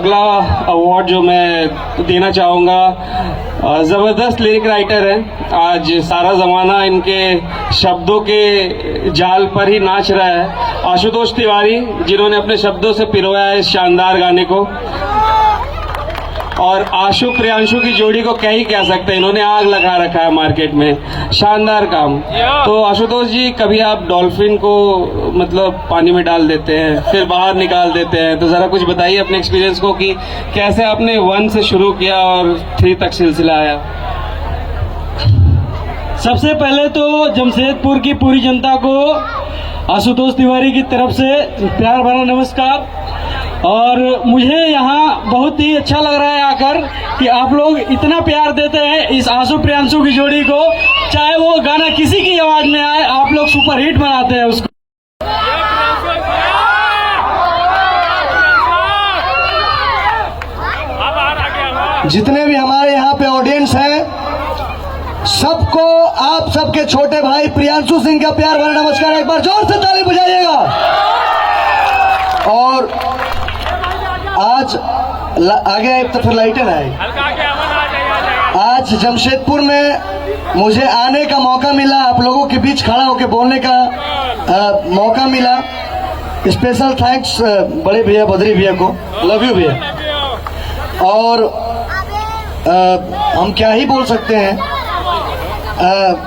अगला अवार्ड जो मैं देना चाहूँगा, ज़बरदस्त लिरिक राइटर हैं। आज सारा ज़माना इनके शब्दों के जाल पर ही नाच रहा है। आशुतोष तिवारी, जिन्होंने अपने शब्दों से पिरोया है इस शानदार गाने को। और आशु प्रियांशु की जोड़ी को क्या ही कह सकते हैं, इन्होंने आग लगा रखा है मार्केट में। शानदार काम। तो आशुतोष जी, कभी आप डॉल्फिन को मतलब पानी में डाल देते हैं, फिर बाहर निकाल देते हैं, तो ज़रा कुछ बताइए अपने एक्सपीरियंस को कि कैसे आपने 1 से शुरू किया और 3 तक सिलसिला आया। सबसे पहले तो जमशेदपुर की पूरी जनता को आशुतोष तिवारी की तरफ से प्यार भरा नमस्कार। और मुझे यहाँ बहुत ही अच्छा लग रहा है आकर कि आप लोग इतना प्यार देते हैं इस आशु प्रियांशु की जोड़ी को। चाहे वो गाना किसी की आवाज में आए, आप लोग सुपर हिट बनाते हैं उसको। जितने भी हमारे यहाँ पे ऑडियंस हैं, सबको आप सबके छोटे भाई प्रियांशु सिंह का प्यार भरा नमस्कार। एक बार जोर से ताली बजाइएगा। और आज आगे आए तो फिर लाइटें आए। आज जमशेदपुर में मुझे आने का मौका मिला, आप लोगों के बीच खड़ा होकर बोलने का मौका मिला। स्पेशल थैंक्स बड़े भैया बद्री भैया को, लव यू भैया। और हम क्या ही बोल सकते हैं,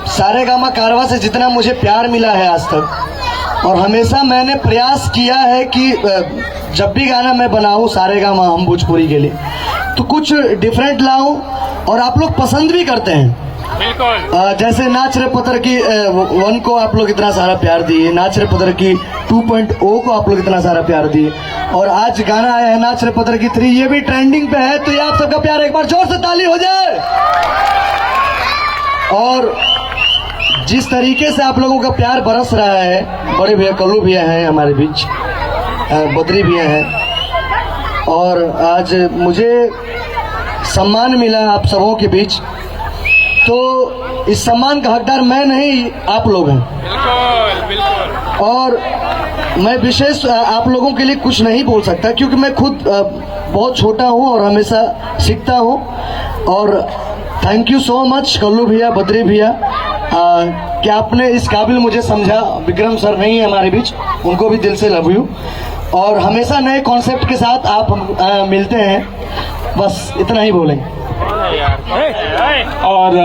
सारेगामा कारवा से जितना मुझे प्यार मिला है आज तक, और हमेशा मैंने प्रयास किया है कि जब भी गाना मैं बनाऊं सारेगामा हम भोजपुरी के लिए, तो कुछ डिफरेंट लाऊं और आप लोग पसंद भी करते हैं। बिल्कुल। जैसे नाच रे पत्थर की 1 को आप लोग इतना सारा प्यार दिए, नाच रे पत्थर की 2.0 को आप लोग इतना सारा प्यार दिए, और आज गाना आया है नाच रे पत्थर की 3, ये भी ट्रेंडिंग पे है। तो ये आप सबका प्यार, एक बार जोर से ताली हो जाए। और जिस तरीके से आप लोगों का प्यार बरस रहा है, बड़े भैया कल्लू भैया हैं हमारे बीच, बद्री भैया हैं, और आज मुझे सम्मान मिला आप सबों के बीच, तो इस सम्मान का हकदार मैं नहीं, आप लोग हैं। बिल्कुल, बिल्कुल। और मैं विशेष आप लोगों के लिए कुछ नहीं बोल सकता, क्योंकि मैं खुद बहुत छोटा हूं और हमेशा सीखता हूं। और thank you so much Kallu भैया, बद्री भैया, कि आपने इस काबिल मुझे समझा। विक्रम सर नहीं है हमारे बीच, उनको भी दिल से लव यू। और हमेशा नए कॉन्सेप्ट के साथ आप मिलते हैं, बस इतना ही बोलेंगे। और